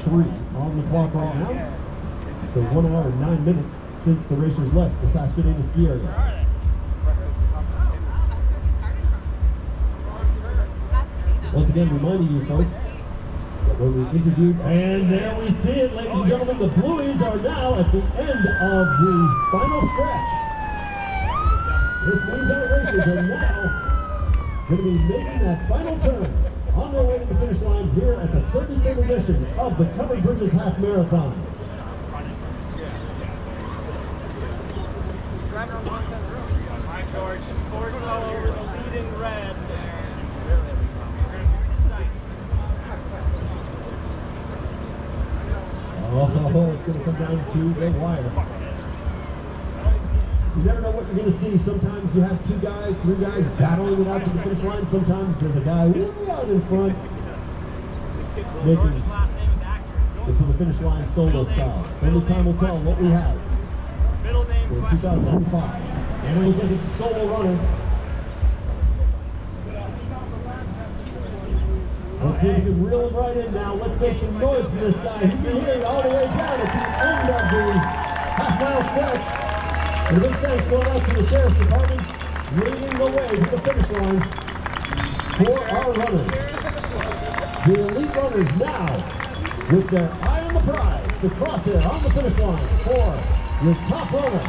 3 on the clock right now. So 1 hour and 9 minutes since the racers left the Saskatoon ski area. Once again, reminding you folks that when we interviewed, and there we see it, ladies and gentlemen, the Blueies are now at the end of the final stretch. This means our racers are now going to be making that final turn on their way to the finish line here at the 33rd edition of the Covered Bridges Half Marathon. Hi, George. Torso over the lead in red there. Oh, it's going to come down to the wire. You never know what you're going to see. Sometimes you have 2 guys, 3 guys battling it out to the finish line. Sometimes there's a guy way out in front making it to the finish line solo style. Only time will tell what we have for 2025. And it looks like it's a solo runner. Let's see if we can reel him right in now. Let's make some noise for this guy. He's been here all the way down at the end of the half-mile stretch. And a big thanks going out to the Sheriff's Department, leading the way to the finish line for our runners. The elite runners now, with their eye on the prize, the crosshair on the finish line for your top runner.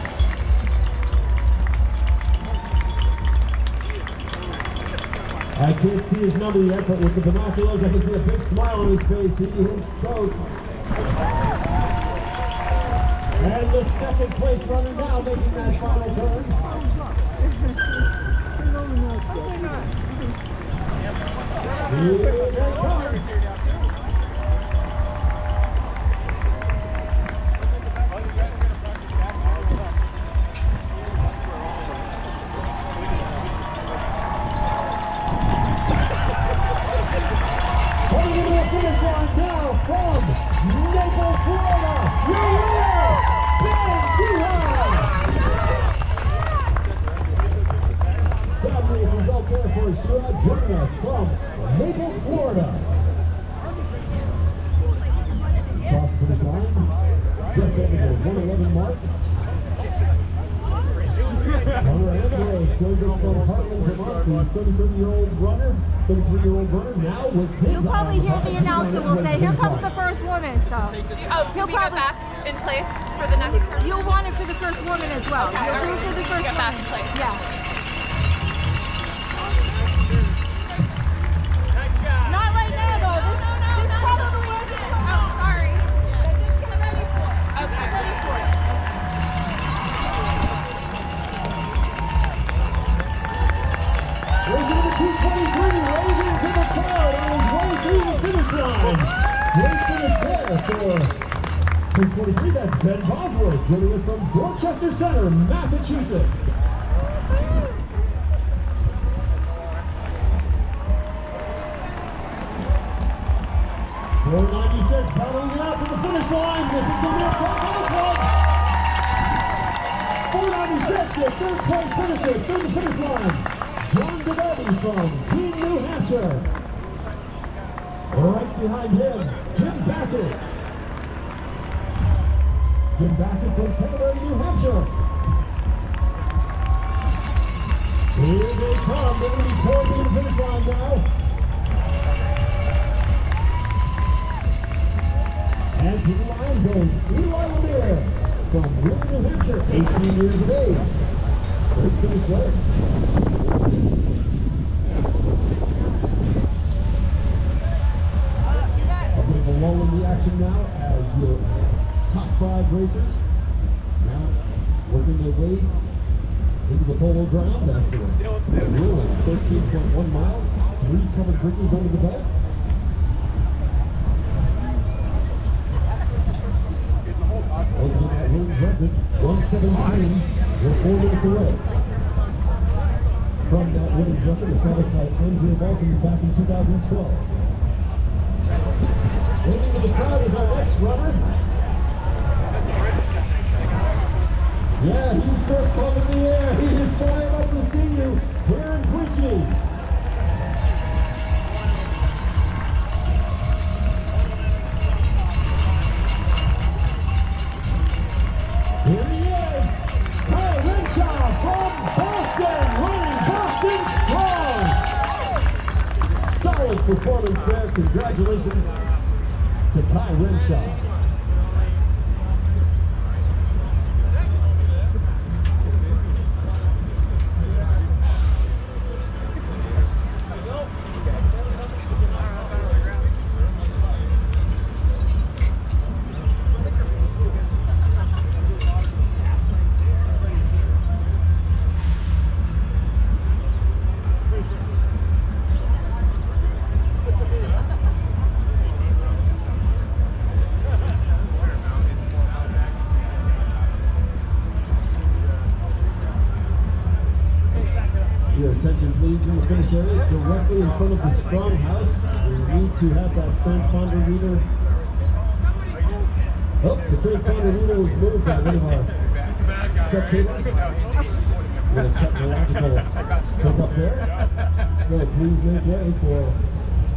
I can't see his number yet, but with the binoculars, I can see a big smile on his face. He is stoked. And the second place runner now making that final turn. Here they come. From Naples, Florida, your leader, Ben Tuhai. Crowd racers out there for a shot joining us from Naples, Florida. Across the finish line, just over the 111 mark. Hunter Andrews joins us from Hartford, Vermont, the 33-year-old runner. 33-year-old runner now with his. You'll probably hear the announcer will say, "Here comes the first woman." So do we get that in place for the next person? You'll want it for the first woman as well. Okay. You'll do it for the first Get that woman. in place. Yeah. Nice job. Not right now though. This probably isn't. Oh, sorry. Okay. Raising to the 223, raising to the crowd on his way through the finish line. Great finish there for 223. That's Ben Bosworth joining us from Dorchester Center, Massachusetts. 496 battling it out to the finish line. This is going to be a tough one. 496, the third place finisher through the finish line. John DeBetti from Keene, New Hampshire. Right behind him, Jim Bassett. Jim Bassett from Canterbury, New Hampshire. Here they come. They're going to be pouring to the finish line now. And to the line goes Eli Lemire from Wheeling, New Hampshire, 18 years of age. Great finish there. A bit of a lull in the action now as your top 5 racers now working their way into the polo grounds after a rule of 13.1 miles, 3 covered bridges under the belt. Opening that women's record, 1:17, we're 4 minutes away from that women's record established by Andrea Balkan back in 2012. Waiting to the crowd is our next runner. Yeah, he's first bump in the air. He is fired up to see you here in Quincy. performance there. Congratulations to Kai Renshaw. Your attention please in the finish area, directly in front of the strong house. We need to have that transponder reader. Oh, the transponder reader was moved by one of our spectators. We have technological hookup there. So please make way for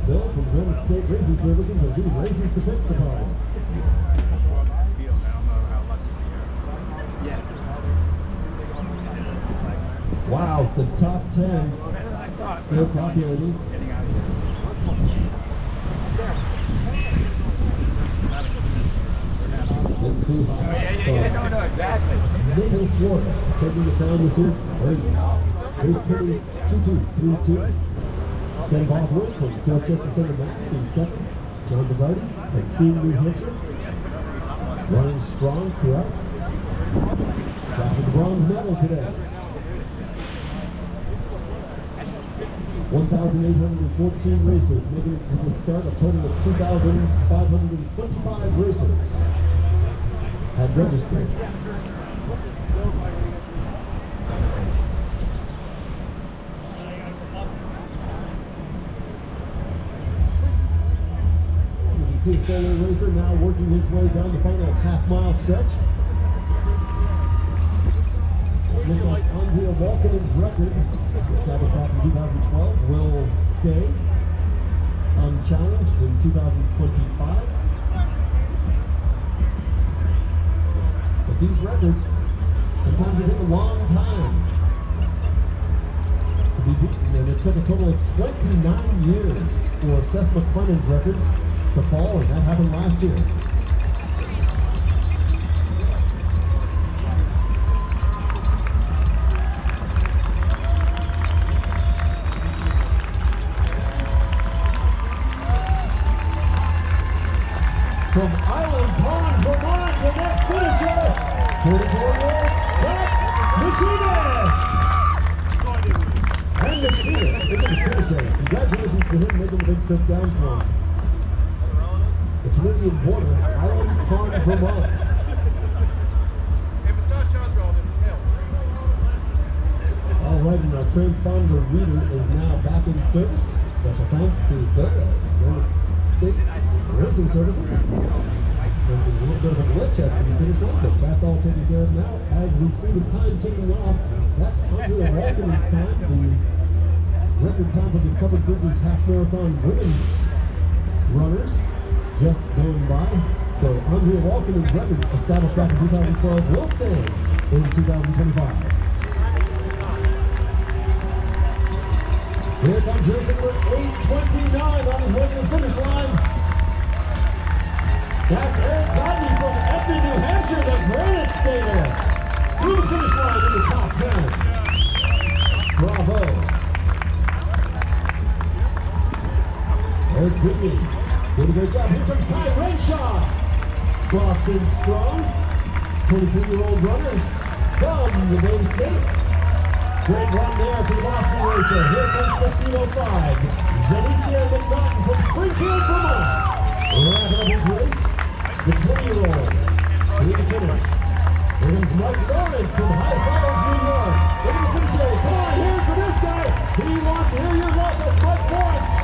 Bill from Vermont State Racing Services as he races to fix the car. Wow, the top 10 still populating. Let's see how exactly. Nicholas Ward taking the crown this year. Here's Penny 2-2-3-2. Ken Bosworth from Dorchester Center Mass in second. John DeVardi from Keene, New Hampshire. Running strong throughout. Got the bronze medal today. 1,814 racers, making it to the start, a total of 2,525 racers have registered. You can see Solo Racer now working his way down the final half-mile stretch. It looks like Andrea Walkinen's record, established back in 2012, will stay unchallenged in 2025. But these records, sometimes they take a long time to be beaten, and it took a total of 29 years for Seth McClennan's record to fall, and that happened last year. From Island Pond, Vermont, the next finisher, 44-year-old Scott Machinist. And Machinist into the finisher. Congratulations to him making the big trip down from the Canadian border, Island Pond, Vermont. All right, and our transponder reader is now back in service. Special thanks to Vermont State Racing Services. There's a little bit of a glitch at the finish line, but that's all taken care of now. As we see the time ticking off, that's Andrea Walkinen's time, the record time for the Covered Bridges Half Marathon women's runners, just going by. So Andrea Walkinen's record, established back in 2012, will stand in 2025. Here comes race number 829 on his way to the finish line. That's Eric Rodney from Edmond, New Hampshire, the Granite Skater. Through the finish line in the top 10. Bravo. Eric Goodwin did a great job. Here comes Kai Renshaw. Boston Strong, 23-year-old runner from the Maine State. Great run there for the Boston racer. Here comes 1505. Zenicia McNaughton from Springfield, Vermont. Wrapping up his race, the 20-year-old. Here to finish. Here comes Mike Lawrence from High Falls, New York. Look at the finish area. Come on, here's for this guy. He wants to hear your love. That's Mike Lawrence.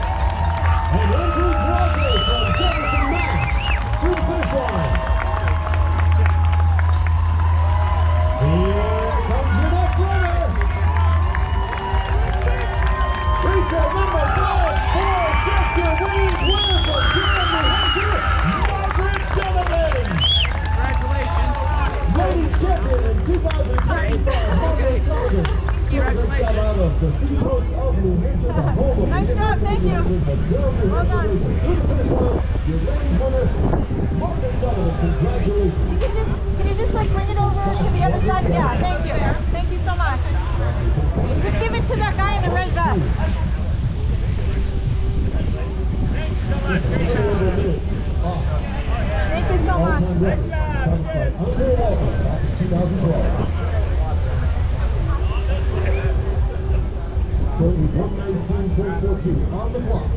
And Andrew Broadway from Jefferson, Mass. Through the finish line. Here comes your next runner. Racer number 5, Jessica Williams, winner from Keene, New Hampshire, Margaret Sullivan. Congratulations. Ladies champion in 2025, Margaret Sullivan. Congratulations. Out of the Seacoast of New Hampshire, the home Nice job, thank you. Well done. Congratulations. Can you just like bring it over to the other side? Yeah, thank you. Thank you so much. Just give it to that guy in the red vest. Thank you so much. So 119.42 on the clock.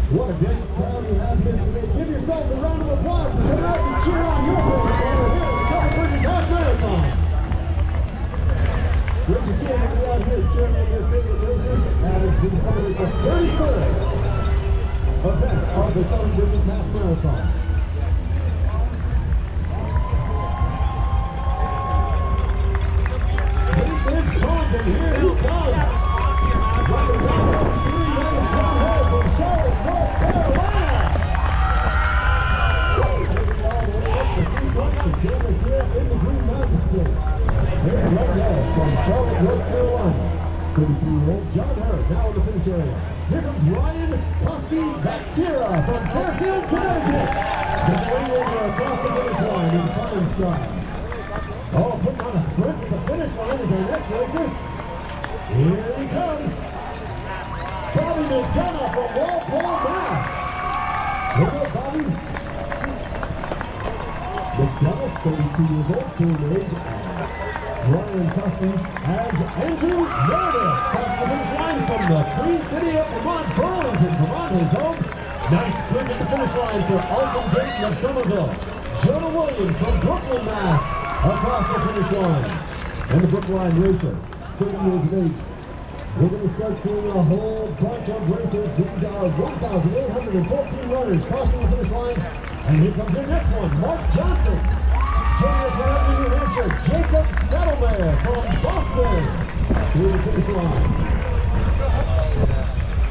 What a great crowd you have here today. Give yourselves a round of applause and come out and cheer on your boys here at the Covered Bridges Half Marathon. Great to see everybody out here cheering on your favorite racers. That has been celebrated the 33rd event of the Covered Bridges Half Marathon. And here he comes. Running down the street, that is John Hall from Charlotte, North Carolina. Taking all the way up the 3 blocks to join us here in the Green Mountain State. Here's right there from Charlotte, North Carolina. 33-year-old John Harris now in the finish area. Here comes Ryan Bakira from Fairfield, Connecticut. Going over across the finish line in fine style. Oh, putting on a sprint to the finish line is our next racer. Here he comes. Bobby McDonough from Walpole, Mass. Look at Bobby. McDonough, 32 years old, same age as Ryan Tusky, as Andrew Meredith across the finish line from the Queen City of Vermont, Burlington, Vermont, his home. Nice sprint at the finish line for Alton Dayton of Somerville. Jonah Williams from Brooklyn, Mass. Across the finish line. And the Brookline racer, 30 years of age. We're going to start seeing a whole bunch of racers. These are 1,814 runners crossing the finish line. And here comes your next one, Mark Johnson. Joining us from New Hampshire, Jacob Settlemare from Boston. Through the finish line.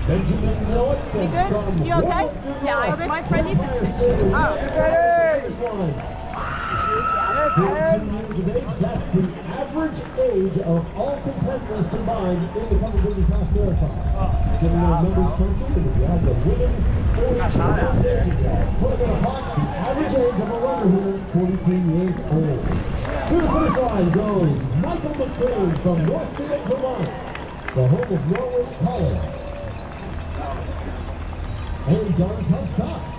Benjamin Nowitson from You okay? Yeah, my friend needs it. Oh. That's the average age of all competitors combined in the Covered Bridges Half Marathon. Giving our numbers country, and if you have the women, 40 apart, the average age of a runner here, 42 years old. Through the finish line goes Michael McLean from Northfield, Vermont, the home of Norwich College. And Don Tough Socks.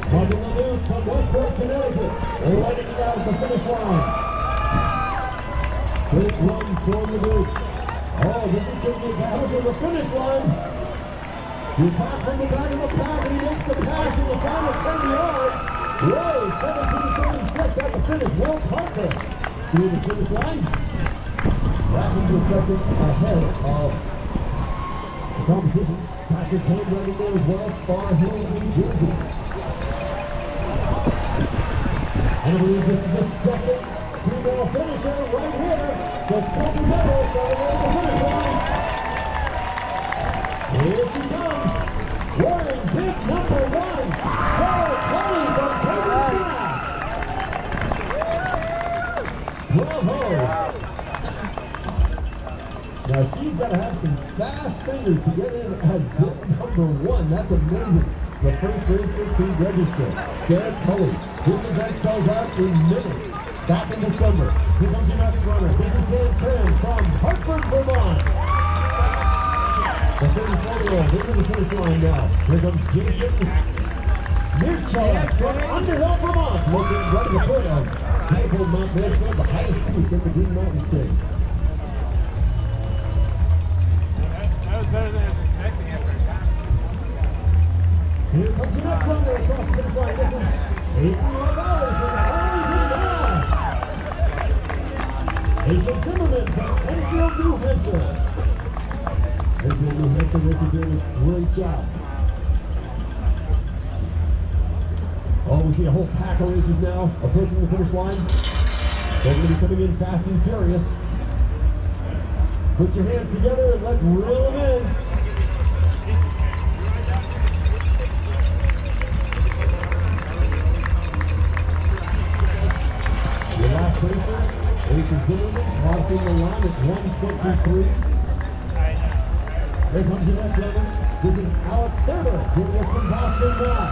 Martin Lemieux from Westport, Connecticut, lighting it out at the finish line. Great run for the group. Oh, this is taking advantage of the finish line. He back from the back of the pack and he makes the pass in the final 10 yards. Whoa, 17:36 at the finish. Will Parker through the finish line. Back into second ahead of the competition. Patrick Kane running there as well, Far Hill, New Jersey. And I believe this is the second female finisher right here. The 20 medals on the way to the finish line. Here she comes. Wearing bib number 1. Sarah Kelly from Pennsylvania. Bravo. Now she's got to have some fast fingers to get in as bib number 1. That's amazing. The first racer to register, Sarah Tully. This event sells out in minutes. Back in December. Here comes your next runner. This is Dan Tran from Hartford, Vermont. The 34-year-old into the finish line now. Here comes Jason Mirchala from Underhill, Vermont. Looking right at the foot of beautiful Mount Mansfield, the highest peak in the Green Mountain State. That was better than I was expecting after a time. Here comes the next runner across the finish line. This is Aiden Lavalley from Arlington, Mass. Aiden Zimmerman from Enfield, New Hampshire. Enfield, New Hampshire, this is doing a great job. Oh, we see a whole pack of racers now approaching the finish line. They're going to be coming in fast and furious. Put your hands together and let's reel them in. Your last racer, Aiden Zimmerman, crossing the line at 1:23. Here comes the next runner. This is Alex Thurber, joining us from Boston now.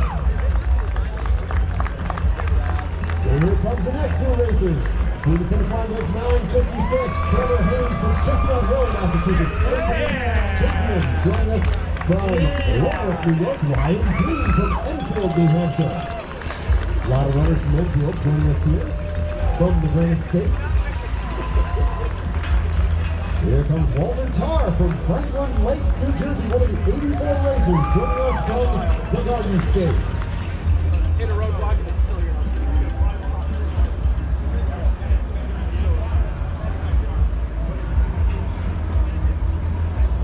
And here comes the next two racers. Through the finish line is 9:56. Trevor Haynes from Chestnut Hill, Massachusetts. Hickman joining us from Lawrence, New York. Ryan Green from Enfield, New Hampshire. A lot of runners from Enfield joining us here from the Granite State. Here comes Walter Tarr from Franklin Lakes, New Jersey, one of the 84 racers joining us from the Garden State. In a roadblock, it's still your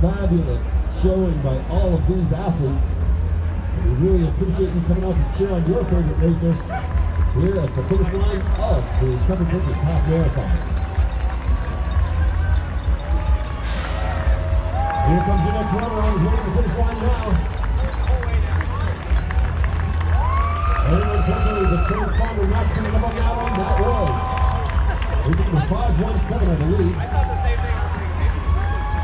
Fabulous showing by all of these athletes. We really appreciate you coming out to cheer on your favorite racer here at the finish line of the Covered Bridges Half Marathon. Here comes your next runner on his way to the finish line now. Anyone tell me the transponder not coming up on that one? That was. He did the 5:17, I believe.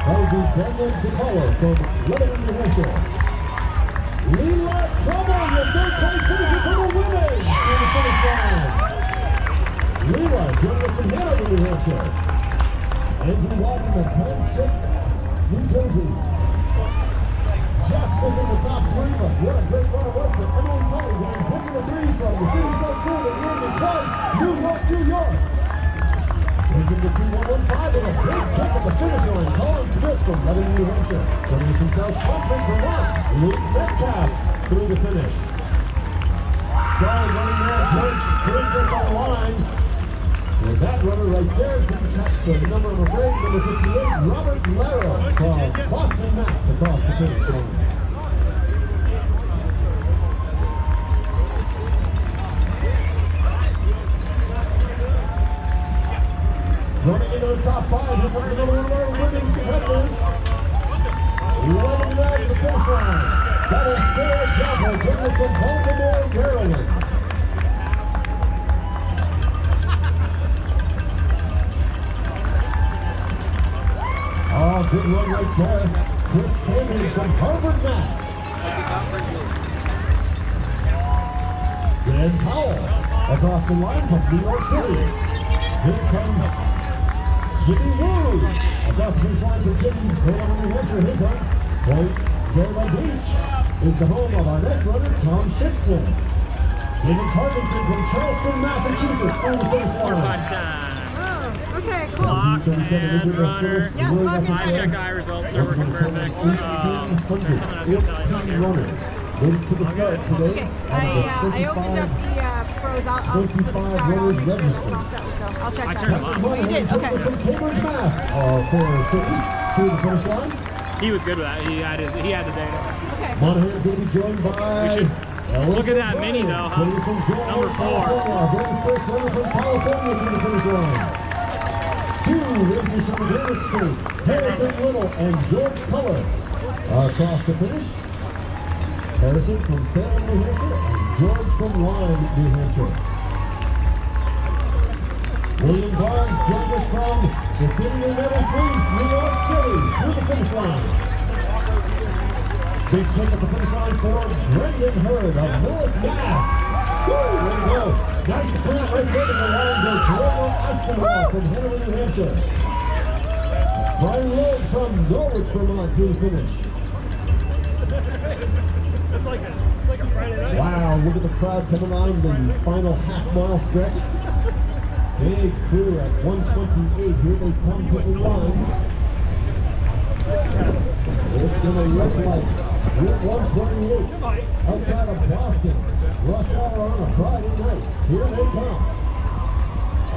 That would be Daniel DePaulo from Lebanon, New Hampshire. Leela Trouble, your third place finisher for the women in the finish line. Leela joining us from Hanover, New Hampshire. Andrew Walton of Hartford, New Jersey. Just missing the top three, but what a great run it was for Emily Tully, winning pick the three from the city so cool that we're in the club, New York, New York. Raising the 2:115 with a big kick at the finish line. Colin Smith from Lebanon, New Hampshire. Coming from South Hartford, Vermont. Luke Metcalf through the finish. Solid running there. George Sprinters on the line. With that runner right there, can catch the number of afraid, number 58, Robert Laro from Boston, Mass. Across the finish line. Running into the top five, here comes another one of our women's competitors. 11 down to the finish line. That is Sarah Jaffa, joining us from Baltimore, Maryland. Oh, good run right there. Chris Henry from Hartford, Mass. Dan Powell across the line from New York City. Here comes Jimmy Woo. Across the finish line for Jimmy, from New Hampshire, his home. Point Fairway Beach is the home of our next runner, Tom Shipston. David Parkinson from Charleston, Massachusetts, on the finish line. Okay, cool. Clock and runner. Yeah, clock and My runner. check eye results are working perfect. There's something I was going to tell you about here. Runners. Ready to the start today. Okay, I opened up the pros. I'll put the 25 star on. runners Make sure we're registered. all set, so I'll check I that. turned them on. Oh, you did? Okay. From Cambridge, Mass. For City through the finish line. He was good with that. He had the data. Okay. Monahan is going to be joined by. We should look at that mini though, huh? Number 4. Very first runner from California through the finish line. Two racers from the Granite State, Harrison Little and George Culler are across the finish. Harrison from Salem, New Hampshire, and George from Lyme, New Hampshire. William Barnes joined us from the city of Meadow Springs, New York City, through the finish line. Big kick at the finish line for Brendan Hurd of Millis, Mass. Woo, there we go. Nice sprint right there to the line goes Trevor Aspinwall from Hanover, New Hampshire. Brian Loeb from Norwich, Vermont, through the finish. It's like a Friday night. Wow, look at the crowd coming on the final half-mile stretch. Big crew at 1:28. Here they come to the line. It's going to look like Route 128 outside of Boston. Rush hour on a Friday night. Here they come.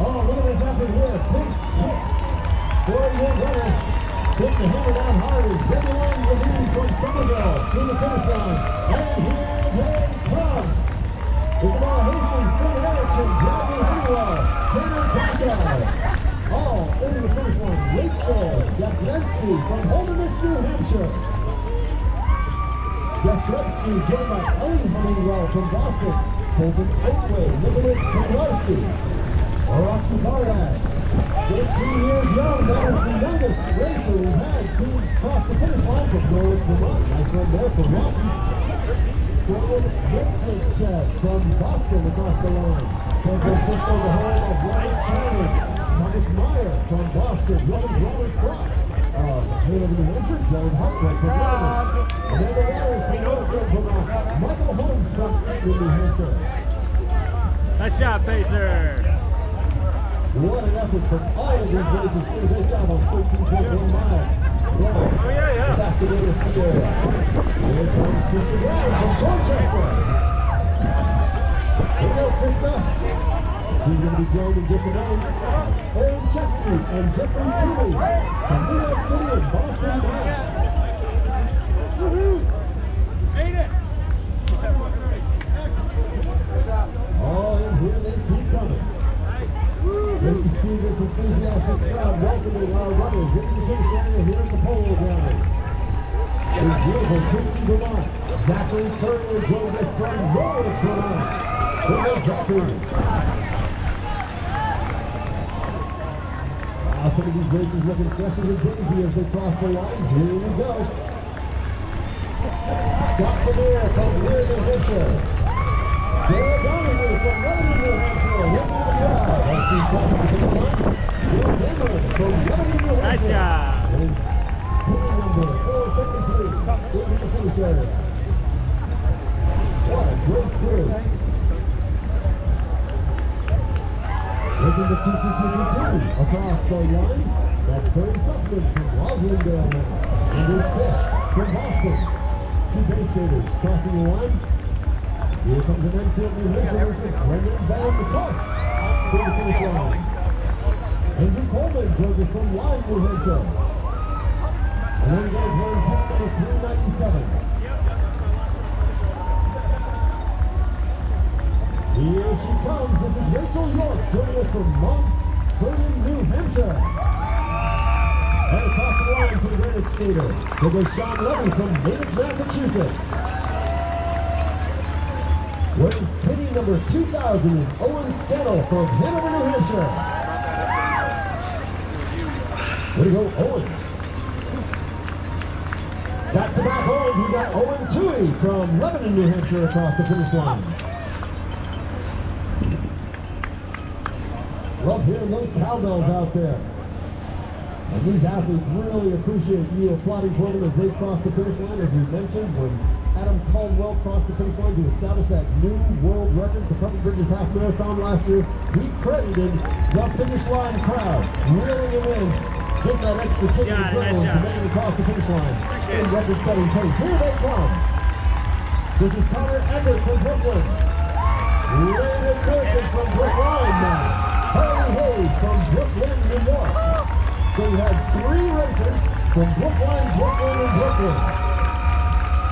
Oh, look at what's happening here. Big kick. 4-year runner. Put the hammer down hard. Zebulon Levine from Somerville to the finish line. And here they come. Isabella Hastings, Phil Erickson, Bradley Honeywell, Tanner Castle. All over the finish line. Rachel Jablensky from Holderness, New Hampshire. Jablensky joined by Ellen Honeywell from Boston. Colton Oakway, Nicholas Kowalski. Rocky Bardak, 15 years young, that is the youngest racer we've had to cross the finish line from Vermont. Nice run there for Rocky. From Boston across the line. San Francisco, the home of Robert Chandler. Thomas Meyer from Boston. Robert Cross. Taylor, New Hampshire. John Hartford from Vermont. Amanda Waters from Vermont. Michael Holmes from New Hampshire. Nice job, Pacer. What an effort from all of these races. Great job on 13.1 miles. Oh, yeah. Saskatoon, Sierra. Here comes Krista Brown from Dorchester. Here we go, Krista. She's going to be joined in different names. Aaron Chesney and Jeffrey Tooley from New York City and Boston, Mass. Made it. All in here, they keep coming. Great to see this enthusiastic crowd welcoming our runners into the finish line here at the Polo Grounds. It's here from Quincy, Vermont. Zachary Turner joins us from Norwich, Vermont. Hello, Zachary. Some of these races looking fresh as a daisy as they cross the line. Here we go. Scott Vermeer from Weir, New Hampshire. Sarah Donovan from Lebanon, New Hampshire. Welcome to the crowd. As she crosses the finish line, Bill Cameron from Lebanon, New Hampshire. Nice job. And team number 473 in the finish area. What a great crew. Looking to 252 across the line. That's Barry Sussman from Roslindale, Mass. Andrew Fish from Boston. Two base skaters crossing the line. Here comes an Enfield, New Hampshire versus Brendan Van McCoss to the finish line. Andrew Coleman joins us from Lyme, New Hampshire. And then guys wearing pit number 397. Here she comes. This is Rachel York joining us from Mount Vernon, New Hampshire. And across the line to the Granite skater, there goes Sean Levy from Maynard, Massachusetts. Wearing pitting number 2000 is Owen Scannell from Hanover, New Hampshire. Way to go, Owen. Back-to-back Owens, we got Owen Toohey from Lebanon, New Hampshire across the finish line. Love hearing those cowbells out there. And these athletes really appreciate you applauding for them as they cross the finish line. As we mentioned, when Adam Caldwell crossed the finish line to establish that new world record for Covered Bridges Half Marathon last year, he credited the finish line crowd, reeling him in, getting that extra kick of adrenaline to make it across the finish line in record-setting pace. Here they come. This is Connor Eggert from Brooklyn. Landon Durkin from Brookline, Mass. Harley Hayes from Brooklyn, New York. So we had three racers from Brookline, and Brooklyn.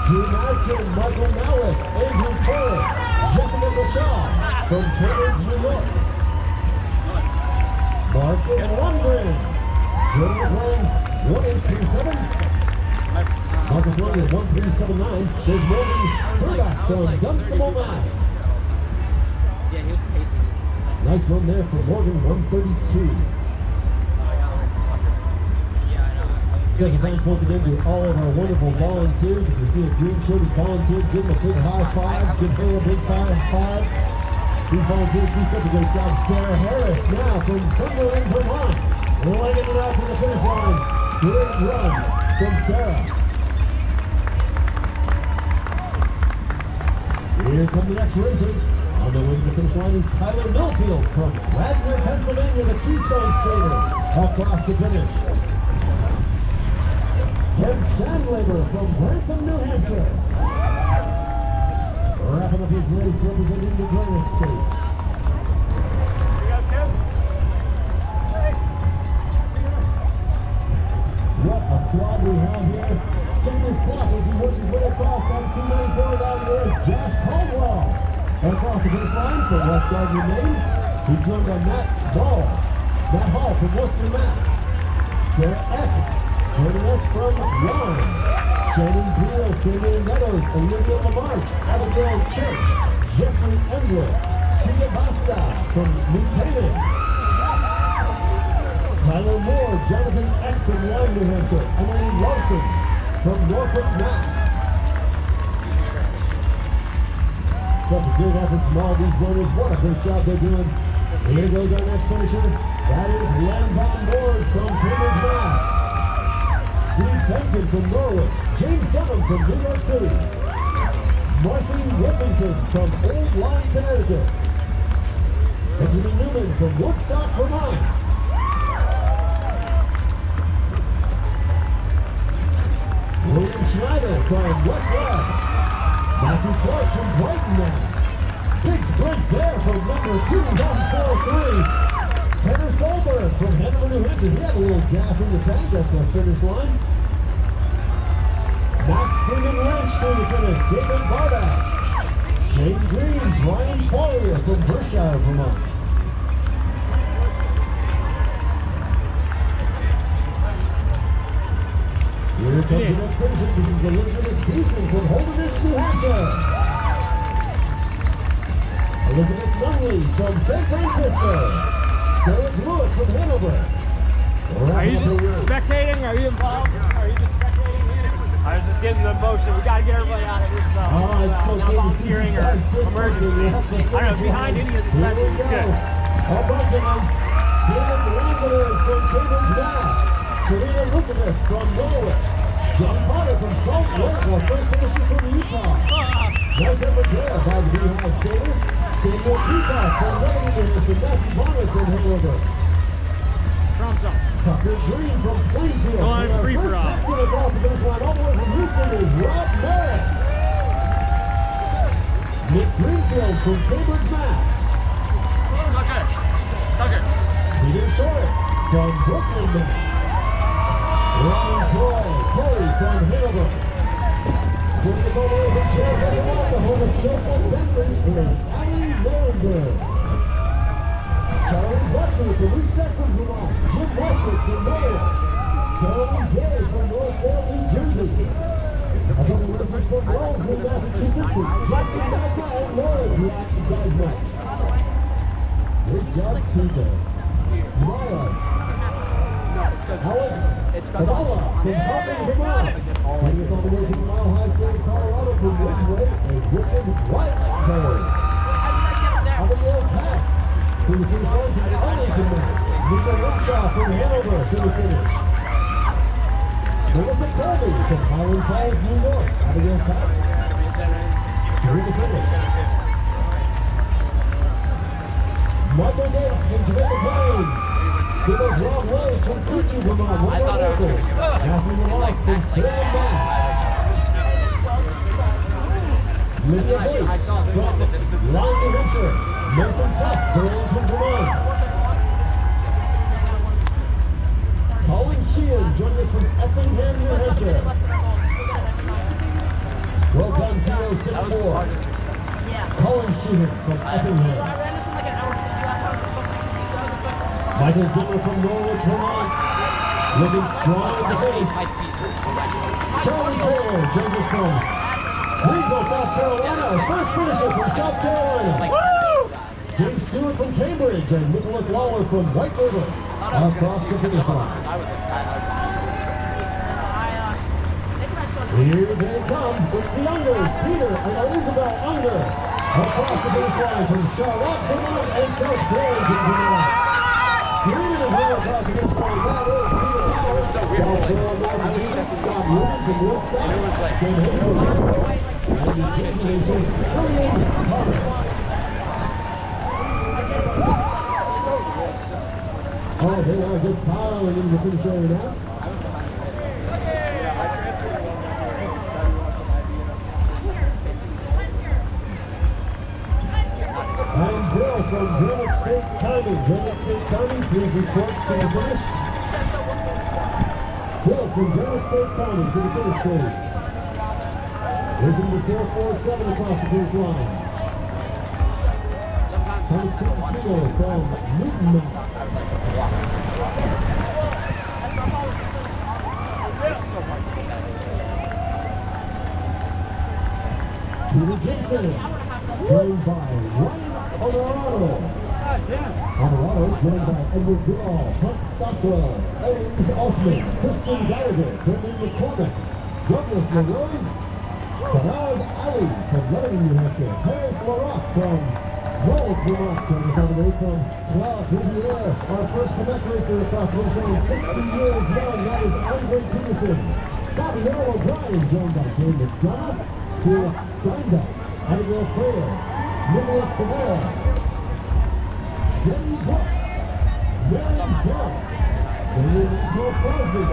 June Archer, Michael Malik, Andrew Torres, Jessica Bashaw from Cambridge, New York. Marcus Lundgren, joining us running 1837. Marcus Lundgren 1379. There's Morgan Furback from Dunstable, Mass. Yeah, he was pacing. Nice run there for Morgan, 132. Special thanks once again to all of our wonderful volunteers. If you see a green shirt who's volunteered, give them a big high five. Give her a big five. These volunteers do such a great job. Sarah Harris now from Sunderland, Vermont. Legging it out to the finish line. Great run from Sarah. Here come the next racers. On the way to the finish line is Tyler Millfield from Radnor, Pennsylvania, the Keystone Skater, across the finish. Ken Shandlaber from Grantham, New Hampshire. Wrapping up his race representing the Granite State. What a squad we have here. Check his clock as he works his way across that 294 down there is Josh Caldwell. And across the finish line from West Gardner, Maine, he's joined by Matt Hall from Worcester, Mass. Sarah Eck joining us from Lyme. Shannon Beal, Samuel Meadows, Olivia Lamarche, Abigail Church, Jeffrey Endler, Sia Basta from New Canaan. Tyler Moore, Jonathan Eck from Lyme, New Hampshire. Emily Larson from Norfolk, Mass. Such a great effort from all these runners. What a great job they're doing. And here goes our next finisher. That is Len Von Moors from Cambridge, Mass. Steve Benson from Norway. James Dunham from New York City. Marcy Whippington from Old Lyme, Connecticut. Benjamin Newman from Woodstock, Vermont. William Schneider from West West. Matthew Clark from Brighton, Mass. Big sprint there from number 243. Tanner Solberg from Hanover, New Hampshire. He had a little gas in the tank at the finish line. Max Freeman Lynch through the finish. David Barback. Shane Green, Brian Poirier from Berkshire, Vermont. Here comes the next finisher. This is Elizabeth Beeson from Holderness, New Hampshire. Elizabeth Nunley from San Francisco. Sarah Blewett from Hanover. Are you just spectating? Are you involved? Are you just spectating here? I was just getting the motion. We got to get everybody out of here. So, It's so not volunteering or emergency. I don't know, behind any of the dispensers is good. Our bunch of them. David Langeres from Cambridge, Mass. Karina Lukovitz from Norway. John Potter from Salt Lake, our first finisher from Utah. Nice effort there by the Beehive skater. Samuel Peacock from Lebanon, New Hampshire. Matthew Bonner from Hanover. Tucker Green from Plainfield. Go on, free for all. Excellent off the finish line all the way from Houston is Rob Merritt. Nick Greenfield from Cambridge, Mass. Tucker. Peter Short from Brooklyn, Mass. Ryan Troy, Corey from Hanover. Putting the ball over from Jared Vermont, the home of Snowfall Bentley, is Allie Lorenberg. Charlie Butler from East Texas, Vermont. Jim Westbrook from Norway. Carolyn Day from Northville, New Jersey. A couple of different from Rolls in Massachusetts. Jackie Massa and Lauren who asked the guys match. Good job, Tito. Myers. Alex Kabala from Hartford, Vermont. Taking us all the way to the Mile High State, Colorado from Ridgeway and Griffin Whitehurst. Abigail Katz from the finish line from Arlington, Mass. Nika Rickshaw from Hanover to the finish. Melissa Colby from Highland Falls, New York. Abigail Katz to the finish. Michael Gates from Jamaica Plains. Give us Rob Rose from Cucci, Vermont. I thought I was going to go. Matthew Malak from Salem, Mass. Lydia Bates I saw this from in the Lyme, New Hampshire. Mason Tuff, Burlington, Vermont. Colin Sheehan joined us from Effingham, New Hampshire. Well done, TO64. Colin Sheehan from Effingham. Michael Zimmer from Norwich, Vermont. Looking strong at the finish. Charlie Taylor joins us from Greenville, South Carolina. Our first finisher from South Carolina. James Stewart from Cambridge and Nicholas Lawler from White River across the finish line. Here they come. It's the Ungers, Peter and Elizabeth Unger across the finish line from Charlotte, Vermont and South Burlington, Vermont. Green is right across the finish line. That is Peter. It was so weird. I was checking Scott Rubin from Woodstock. and it was like, Ken Oh, they are just piling into the finish area now. And Bill from Granite State County. Granite State County, please report to the finish. Bill from Granite State County to the finish stage. Race number 447 across the finish line. Thomas Cucino from Newton. Peter Gibson, joined by Ryan Colorado. Colorado, joined by Edward Goodall, Hunt Stockwell, Owens Osman, Christian Gallagher, Brendan McCormick, Douglas LaRose, Faraz Ali from Lebanon, New Hampshire, Harris LaRock from Roll, Vermont, joining us all the way from 12 Riviera, our first Quebec racer across the ocean, 60 years young, that is Andre Peterson. Bobby Earl O'Brien, joined by Jay McDonough, Felix Steinbeck, Abigail Frayer, Nicholas Cabrera, Denny Brooks, Mary Brooks, Daniel Smith Crosby,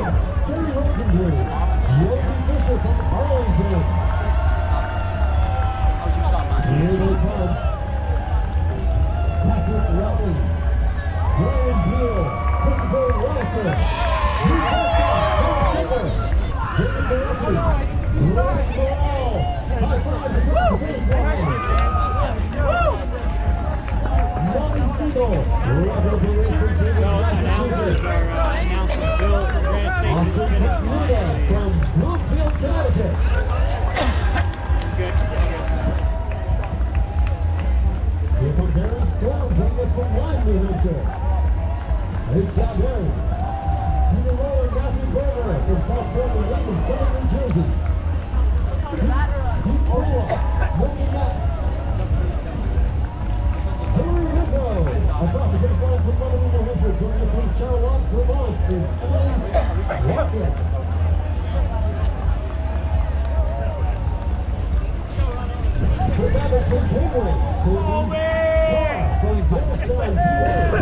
Jerry Rosenberg, Josie Fisher from Arlington. Here they come. Patrick Rowling, Brian Beal, Christopher Walker, Drew Prescott, Tom Schiller, Jimmy Murphy, Ryan Morrell, high fives across the finish line. Molly Siegel, Robert Wilson from Massachusetts. Austin Sacmuda from Bloomfield, Connecticut. Here comes Aaron Storm, joining us from Lyme, New Hampshire. Nice job, Aaron. Peter Lowe and Matthew Berger from South Portland, London, Southern New Jersey. Pete Ola, William Matt. Hillary Rizzo, across the finish line from London, New Hampshire, joining us from Charlotte, Vermont, is Emily Rocket. Chris Abbott from Cambridge, from Yellowstone, PA.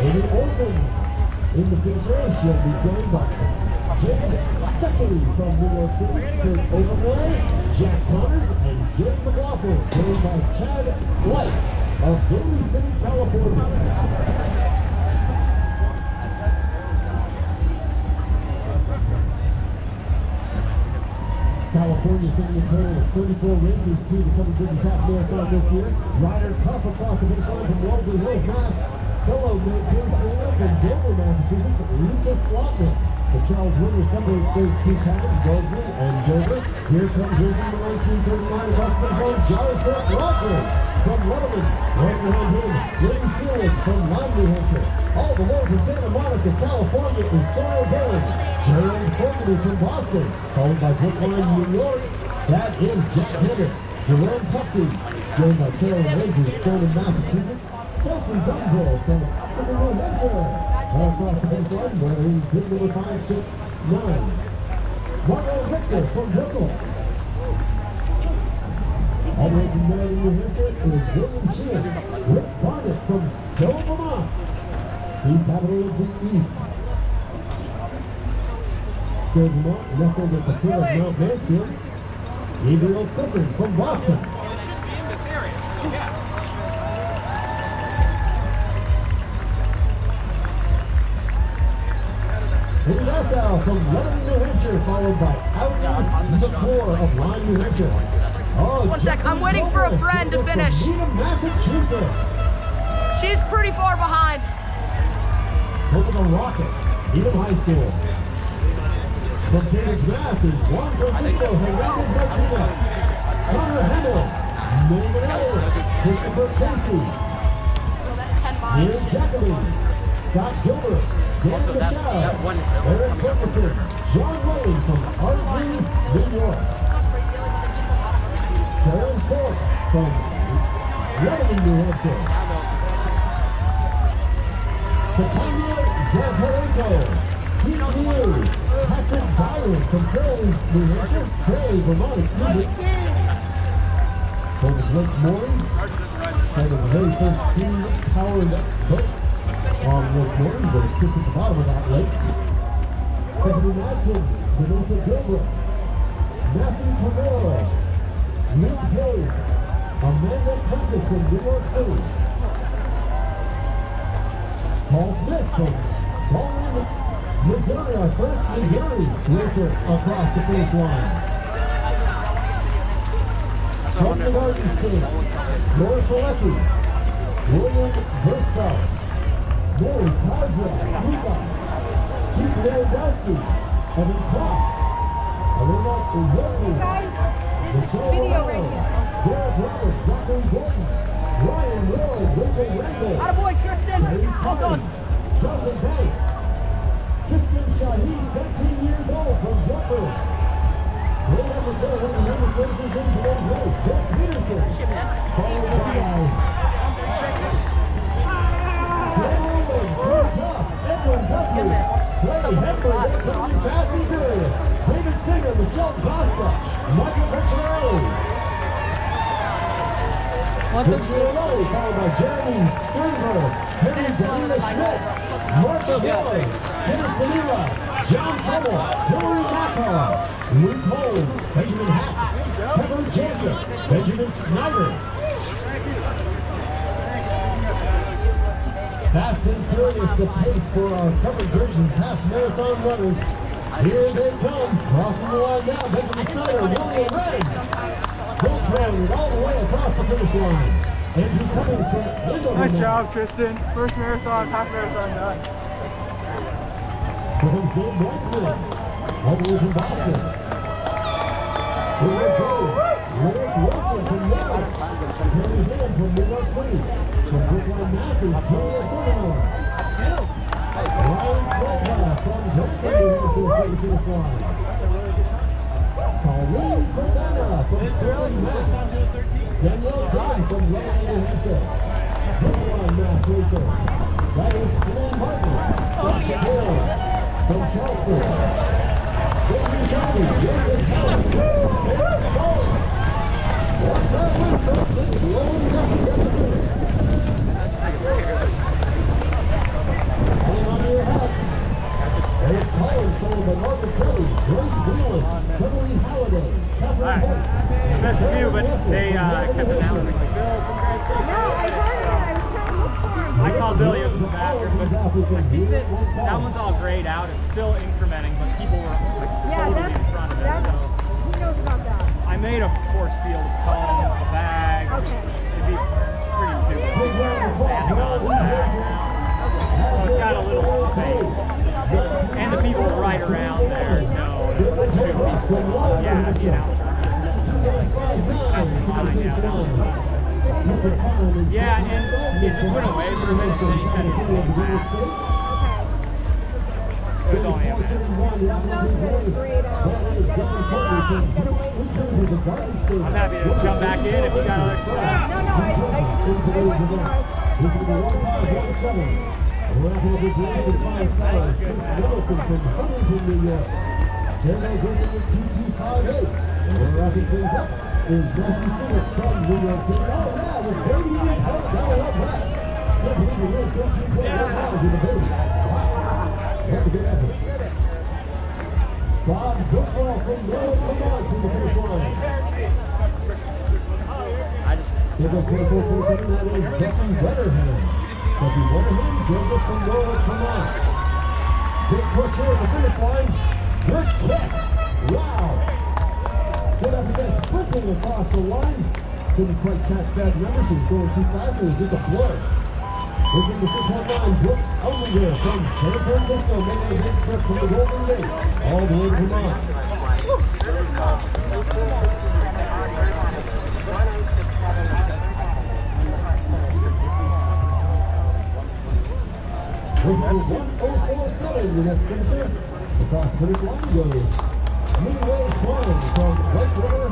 Amy Olsen in the picture, she'll be joined by Jake Beckley from New York City, Kurt Overmore, Jack Connors, and Jake McLaughlin, joined by Chad Slight of Daly City, California. California sending a total of 34 racers to the Covered Bridges Half Marathon this year. Ryder Tough across the finish line from Wellesley Hills, Mass. Fellow Pierce Orr from Dover, Massachusetts, Lisa Slotnick. The Charles Winner separates those two times, Wellesley and Dover. Here comes racing number 1939 across the finish line, Jarrett Rockford from Lebanon. Right behind him, Lynn Seelig from Lyme, New Hampshire. All the way from Santa Monica, California is Sarah Burns. Jerry Fortney from Boston, followed by Brookline, New York. That is Jack Henry. Jerome Tufty, joined by Carol Ramsey, Stone in Massachusetts. Kelsey Dunville from Oxford, New Hampshire. Across the finish line, wearing pin number 569. Margot Victor from Brooklyn. All the way from Maryland, New Hampshire is William Sheehan. Rick Barnett from Stowe, Vermont. The capital of the East. Stowe, Vermont, nestled at the foot of Mount Mansfield. Gabriel Fisson from Boston. Well, it should be in this area. Yeah. Eddie Nassau from Lebanon, New Hampshire, followed by Audi McClure of Lyme, New Hampshire. Oh, one sec, I'm waiting for a friend to finish. Massachusetts. She's pretty far behind. Look at the Rockets, Needham High School. From Cambridge, Mass. is Juan Francisco Hernandez Martinez. Connor Hamill, Norman Ellis, Christopher Casey. Ian Jacoby, Scott Gilbert, Dan Michelle, Eric Ferguson, John Wayne from Ardsley, New York. Karen Ford from Lebanon, New Hampshire. Katanya Zaharenko, Steve Hughes, Patrick Byron from Prairie, New Hampshire. Prairie, Vermont, excuse me. From Lake Maury, kind of the very first steam-powered boat on Lake Maury, but it sits at the bottom of that lake. Stephanie Madsen, Vanessa Gilbert, Matthew Camillo, Luke Page, Amanda Prentice from New York City. Paul Smith from Baldwin, Missouri, our first Missouri racer across the finish line. From the Garden State, Laura Selecki, William Verspel, Mary Padra, Luca, Keith Lewandowski, Evan Cross, Elena Uyoki, Michelle video Romero, right here. Derek Roberts, Zachary Gordon, Ryan Ward, Rachel Randall, 20. Jonathan Banks. Tristan Shaheed, 13 years old from Hartford. Way over there, one of the youngest racers in today's race. Brett Peterson. Followed by Sam Owen, Drew Tough, Edwin Guthrie, Clay Hepburn, Tony Fast and Furious, David Singer, Michelle Costa, Michael Ricciarelli. Ricciarelli, followed by Jeremy Sternberg, Henry Danila Schmidt, Martha Boyd, Kenneth Danila, John Trouble, Hillary Mackar, Luke Holmes, Benjamin Hack, Kevin Joseph, Benjamin Snyder. Fast and furious, the pace for our covered versions half marathon runners. Here they come, crossing the line now. Benjamin Snyder, William Red. Both rounded all the way across the finish line. Andrew Cummings from Andover. Nice job, Tristan. First marathon, half marathon done. From Bill Weissman, all the way from Boston. Here we go. Rick Wilson from York. Henry Hill from New York City. From Brookline, Masses, Julia Silverman. Ryan Fredha from Hartford to the finish line. Colleen Persana from Sterling, Mass. Danielle Dunn from Lane, New Hampshire. Brookline, Mass racer. That is Glenn Martin. Sasha Hill from Charleston. David Johnny, Jason Kelly, Eric Stone. What's up with Charleston? Logan Jesse hang on to your hats. Eric Collins followed by Margaret Kelly, Grace Whelan, Beverly Halliday, Catherine Holt. Missed a few, but they kept announcing like Bill, for Christ's sake. I called Bill, he was in the bathroom, but I think that one's all grayed out. It's still incrementing, but people were like totally in front of it. So who knows about that? I made a force field of cones, the bag. Okay. It'd be pretty stupid standing on the bag. So it's got a little space. And the people right around there know that it's going to be, yeah, the announcer. Yeah, and it just went away for a minute, and then he said it was going back. It was only a minute. I'm happy to jump back in if you got other stuff. Wrapping up his race at 5 stars, Chris Middleton from Huntington, New York. Jeremy Griffin with 2258. And wrapping things up is Matthew Phillips from New York City. Oh, yeah, with 30 years old, got a lot left. Can't believe he rode 13.5 miles with a baby. Wow, that's a good effort. Bob Goodfall from North Vermont to the finish line. Give a 24.47, that is Becky Weatherham. Becky Weatherham joins us from Norwich, Vermont. Big push here at the finish line. Good quick. Wow. Good up against sprinting across the line. Couldn't quite catch that number. She was going too fast. It was just a blur. Looking to 619, Brooke Ellinger from San Francisco, making a big trip from the Golden Gate all the way to Vermont. This is 1047, the next finisher. Across the finish line goes Midway Swan from White River,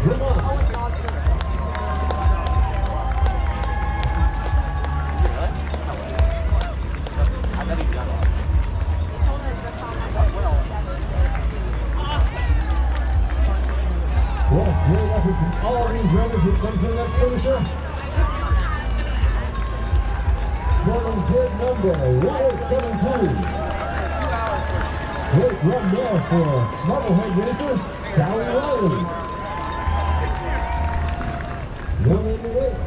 Vermont. Well, great effort from all these runners who come to the next finisher. Running bid number 1872. Great run there for Marblehead racer Sally Riley. Running the race.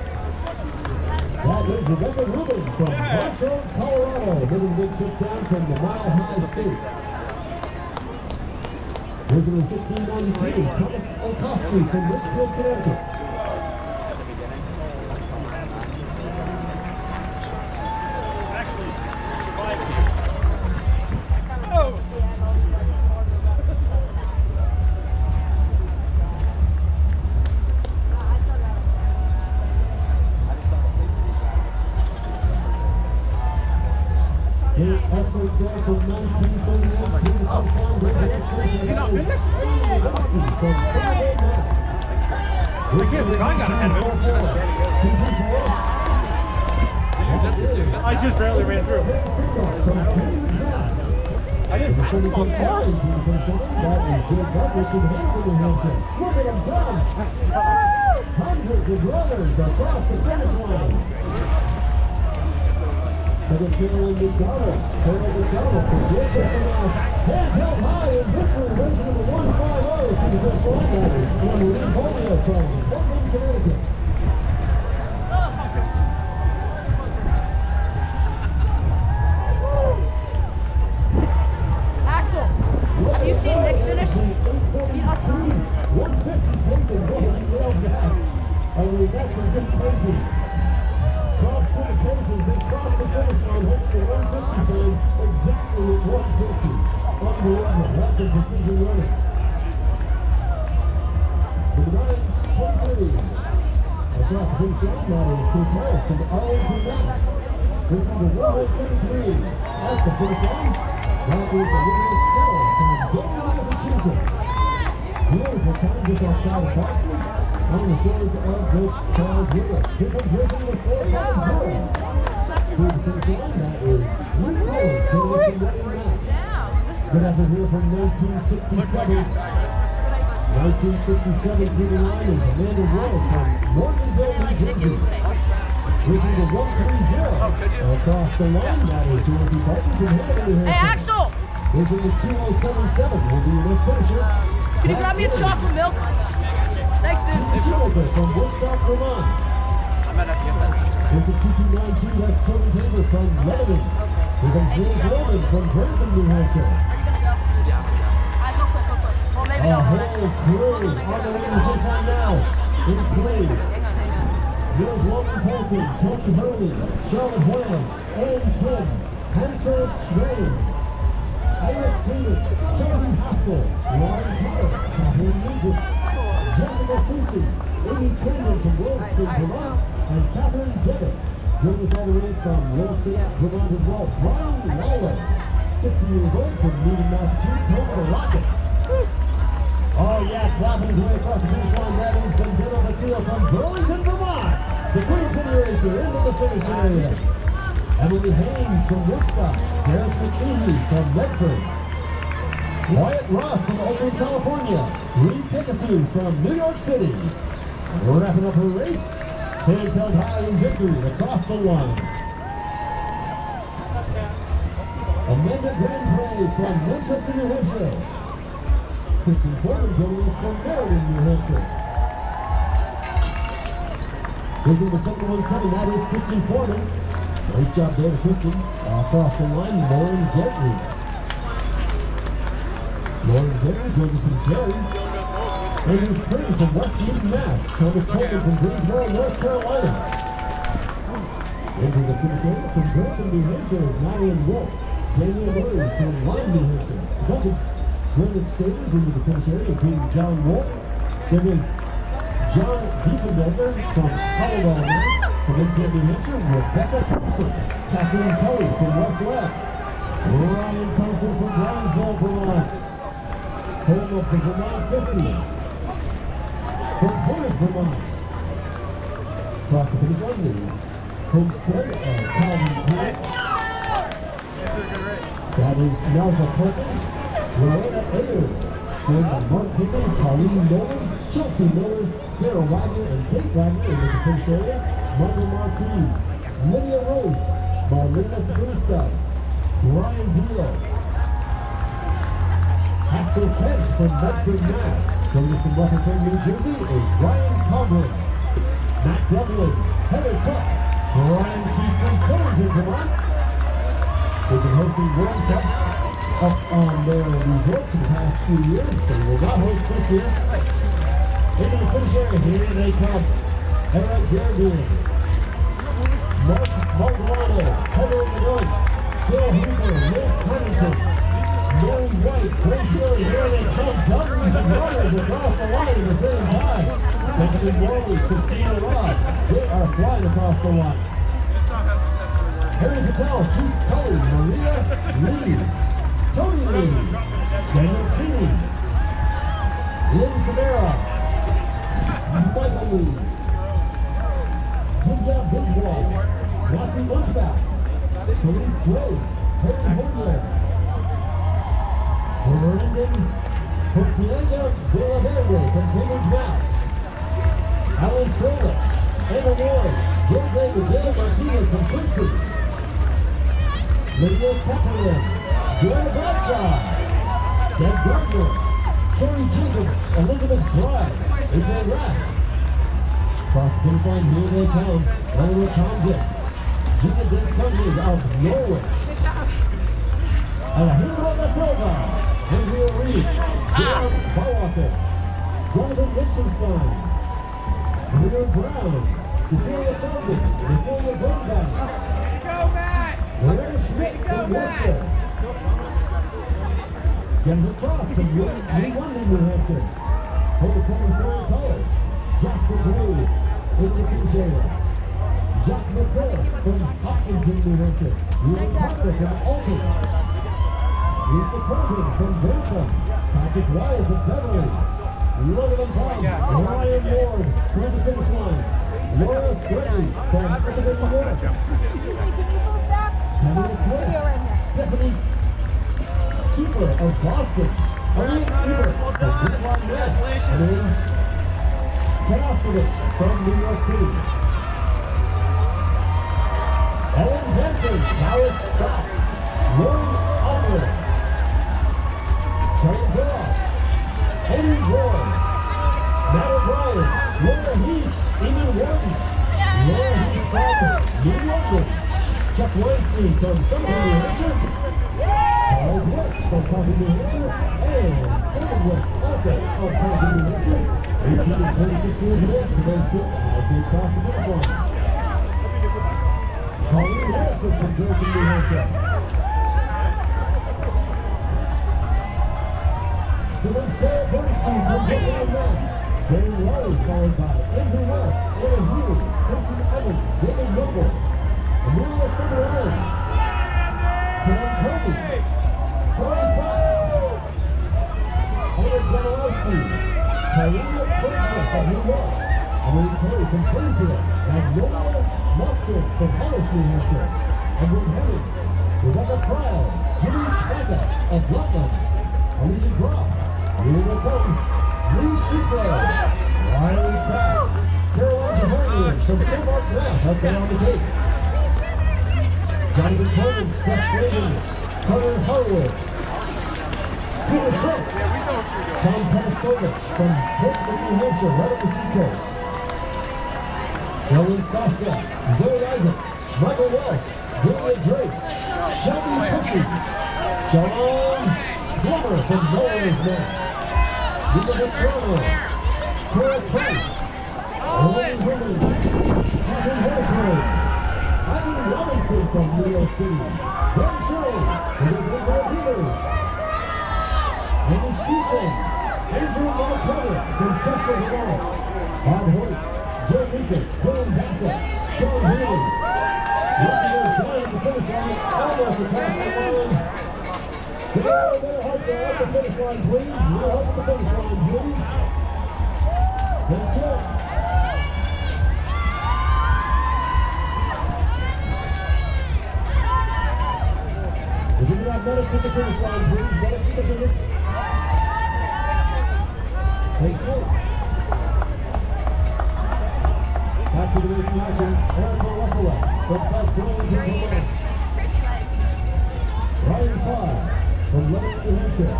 That is Rebecca Rubin from Montrose, Colorado, making a big trip down from the Mile High State. Racing in 1692, Thomas Olkowski from Richfield, Connecticut. I can't believe I got ahead of him. I just barely ran through. I didn't pass him on course. Hundreds of runners across the finish line. Carol McDonald. Carol McDonald from Georgia. Hands held high in victory, racing to the 150 to the finish line. And Lee Holyoke from Portland, Connecticut. Axel, have you seen Nick finish? He awesome. 150 pacing, going tailed back. I mean, that's some good pacing. Cross finish paces, they crossed the finish line, hopes the 150 sign exactly at 150. Unbelievable, that's a precision running. For the 9:23. Across the finish line, that is Chris Harris from Arlington, Mass. This is the 1:33 at the finish line. That is Olivia Stella from Dayton, Massachusetts. Beautiful time just outside of Boston. On the shores of the Charles River. Different racing with 4-0. Through the finish line, that is Luke Collins, finishing right in that. Good after here from 1967. 1967 through the line is Amanda Rose from Morganville, New Jersey. Switching to 130. Across the line, that is Dorothy Barton from Hamilton, New Hampshire. Hey, Axel, Switching to 2077 will be your next finisher. can you grab me a chocolate milk? Thanks, dude. Childer from Woodstock, Vermont. This is 2292, that's Tony Tabor from Lebanon. Here comes James Roman from Brandon, New Hampshire. I go quick. Well, maybe A no. whole crew on the way to the finish line now. In play. Here's Logan Colton, Tony Hurley, Charlotte Wham, Ann Kim, Hansel Swain, Iris Taylor, Chelsea Haskell, Lauren Carter, Kathleen Nugent, Jessica Susi, Amy Kendall from Williston, Vermont, and Catherine Devitt. Join us all the way from Williston, Vermont as well. Brian Lawler, 60 years old from Newton, Massachusetts, home of the Rockets. Oh yeah, clapping his way across the finish line. That is Bendito Vasile from Burlington, Vermont. The Queen City Racer into the finish area. Emily Haynes from Woodstock. Derek McEnany from Medford. Wyatt Ross from Oakland, California. Reed Tikasu from New York City. And we're wrapping up her race. Hands held high in victory across the line. Amanda Grand Prix from Manchester, New Hampshire. Christian Foreman joining us from Meriden, New Hampshire. Racing the 717, that is Christian Foreman. Great job there to Christian. Across the line, Lauren Gentry. Lauren Gentry joins us from Terry. And he's Prince from West Newton, Mass. Thomas Coleman from Greensboro, North Carolina. Into the finish area from Burlington, New Hampshire, Marion Wolf. Daniel Murray from Lyme, New Hampshire. Double. Brendan Stavers into the finish area, being John Wolf. Then is John Diefenbender from Colorado, Mass. From Lincoln, New Hampshire, Rebecca Thompson. Kathleen Kelly from West Left. Ryan Thompson from Brownsville, Vermont. Home of the Vermont 50. From Plymouth, Vermont. Across the finish line, the homestead of Calvin Plant. That is Nelva Perkins. Lorena Ayers, joined by Mark Pickles, Pauline Nolan, Chelsea Miller, Sarah Wagner, and Kate Wagner in the finish area. Margaret Marquez, Lydia Rose, Marlena Sprusta, Brian Vilo, Haskell Kent from Medford, Mass. Joining us from Rutherford, New Jersey is Ryan Coughlin, Matt Devlin, Heather Cook, Brian Keith from Covington, Vermont. They've been hosting World Cups up on their resort for the past few years. They will not host this year. Into the finish area, here they come. Eric Gergen, Mark Maldonado, Heather Benoit, Jill Hooper, Liz Huntington, Mary White, Grace Murray, here they come. Dozens of runners across the line at the same time. Bethany Morley, Christina Rodd, they are flying across the line. Harry Patel, Keith Kelly, Maria Lee, Tony Lee, Daniel Kinney, Lynn Samara, Michael Lee, Julia Bridgewell, Matthew Lunchback, Police Graves, Harry Horner, Brandon Hokianga Villaverde from Cambridge, Mass. Alan Troller, Emma Ward, Jose Miguel Martinez from Quincy. Lydia Pepperlin, Joanna Bradshaw, Deb Gardner, Corey Jacobs, Elizabeth Bride, April Rath. Cross the finish line here in the town, Eleanor Townsend, Gina Discovery of Norway. Alejandro da Silva, Andrea Reese, Gerard Bauwalker, Jonathan Lichtenstein, Peter Brown, Cecilia Fountain, Nicole Brownback. Go, Matt! Loretta Schmidt from Worcester. Jennifer Cross from New London, New Hampshire. Hope County Surrey College. Jasper Blade, English Taylor. Jack McCullis from Hopkinton, New Hampshire. Ruben Parker from Alton. Lisa Corbin from Bentham. Patrick Wyatt from Beverly. Logan Pond, Ryan Ward from the finish line. Laura Scruggy from Hopkinton, New York. Pamela Smith, Stephanie Keeper of Boston, Arlene Keeper of Brookline, Mass, and Ken Ostrovich from New York City. Ellen Benson, Alice Scott, Lauren Almer, Karen Zera, Eddie Roy, Matt O'Brien, Laura Heath, Eamon Wharton, Laura Heath Falcon, New Yorker, Chuck Weinstein from Somerville, New Hampshire, Charles West from Concord, New Hampshire, and Kevin West, also of Concord, New Hampshire, 18 and 26 years of age, today's trip as they cross the finish line. Colleen Harrison from Dresden, New Hampshire. Dylan Sarah Bernstein from Brookline, Mass. Dane Rose followed by Andrew West, Aaron Healy, Kristen Evans, David Noble, Amelia Summerlin, John Cody, Corey Brown, Hunter Janowski, Karina Burgess from New York, Emily Perry from Springfield, Magnolia Mustard from Hollis, New Hampshire, Edward Henry, Rebecca Crowell, Jimmy Baga of Rutland, Alicia Groff, Lena Cody, Lee Shifro, Riley Pratt, Caroline Jaharian from Philmont, Mass, up there on the gate. Jonathan Coleman, Steph Flavin, Carter Harwood, Peter Schultz, Tom Panaskovich from Portland, New Hampshire, right up the seacoast. Dylan Stoska, Zoe Isaac, Michael Welch, Julia Drace, Shelby Cookie, John Plummer from Norway's Mass, Linda Toronto, Cora Price, Owen Herman, Catherine Harrisburg, Ivy Robinson from New York City, Ben Shirley, from the Glendale Beavers, Amy Stephen, Andrew Marcotta from Chester, Vermont, Bob Hoyt, Joe Meekus, Dylan Bassett, Sean Haley, Rookie trying to finish line, almost across the line. Can you all better help there at the finish line, please? We'll help at the finish line, please. Thank you. If you got medics at the finish line, please. Medics at the finish. Thank you. Back to the racing action. Erica Russell from South Carolina, Vermont. Ryan Farr from Lebanon, New Hampshire.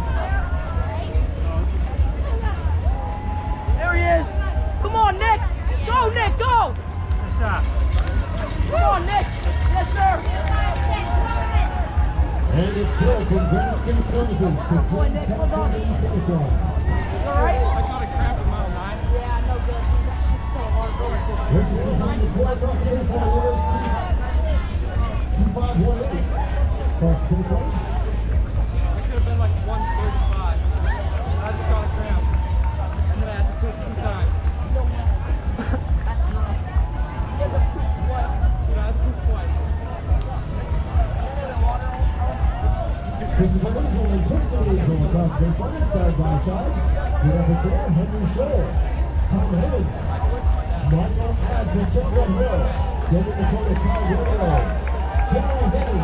There he is. Come on, Nick. Go, Nick, go. Come on, Nick. Yes, sir. And it's Bill from Granite State Services to Clinton, California, finish line. All right? I got a crap in mile 9. Yeah, no good. That shit's so hard going to. This is behind the four across the finish line. 2518. Cross the finish line. It should have been like 135. I just got a cramp. I'm gonna have to poop 2 times. That's enough. Dude, I have to poop twice. This is the original They find side by side. Get up and down, Henry Scholl. Tom Higgins. Michael Adds with just one hill. Getting the corner, Kyle Guerrero. Henry Henry.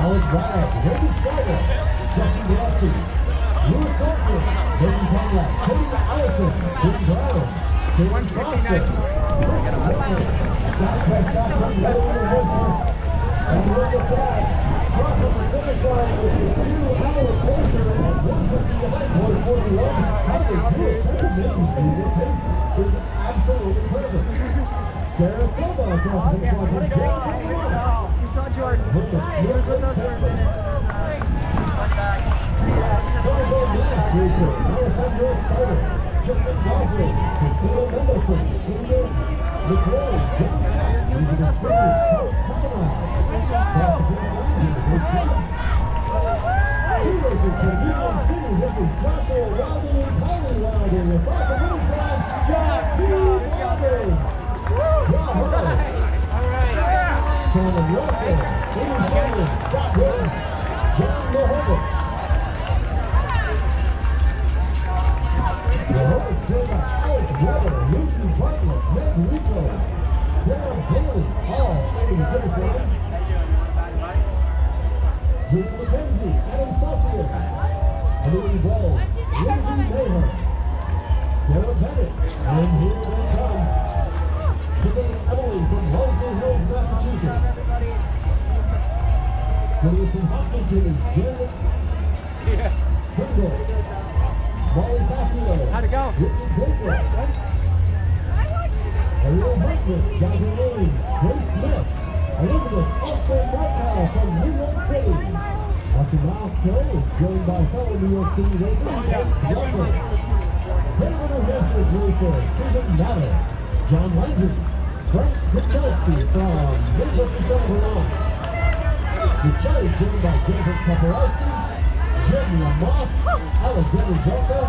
Alex Bragg. Randy Strider. Justin Gillespie. Lewis Thornton. Hayden Conrad. Cody Allison. Jim Brown. James Foster. Scott Prescott from the other and with the flag. Crossing the finish line with the 2-hour pacer at 1:59.41. How they do it? That's amazing. The pace is absolutely perfect. Sarah Silva across the finish line with James Brown. You saw Jordan. He was with us for a minute. Sonny Max racer. Alessandro Sider. Justin Gosling. Christina Mendelson. Ingrid McRae. Johnson. Elizabeth City. House Conrad. Two racers from Union City. This is Joshua Wilder and Kylie Wilder. Across the finish line, John T. Wilder. Bravo. Cameron Russell. Amy Shannon. Scott Williams. John Mohovitz. Mohovitz joined by Alex Weber, Lucy Bartlett, Meg Rico, Sarah Bailey, all into the finish line. Julie McKenzie, Adam Saucier, Emily Ball, Lindsay Mayhem, Sarah Bennett, and here they come. Tiffany Emily from Wellesley Hills, Massachusetts. Coming from Hopkinton, Janet Trimble, Molly Fassio. How'd it go? Kristen Baker, Ariel Hartford, Jonathan Williams, Grace Smith, Elizabeth Austin Markow from New York City. Austin Markow is joined by fellow New York City racer, Ed Walker. Denver, New Hampshire racer, Susan Natter. John Landry, Frank Kukowski from Manchester, Vermont. Detroit joined by Jennifer Kaporowski, Jim Lamont, Alexander Delta,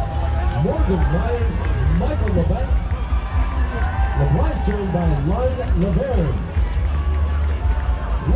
Morgan Myers, Michael LeBlanc. LeBlanc joined by Lynn Laverne.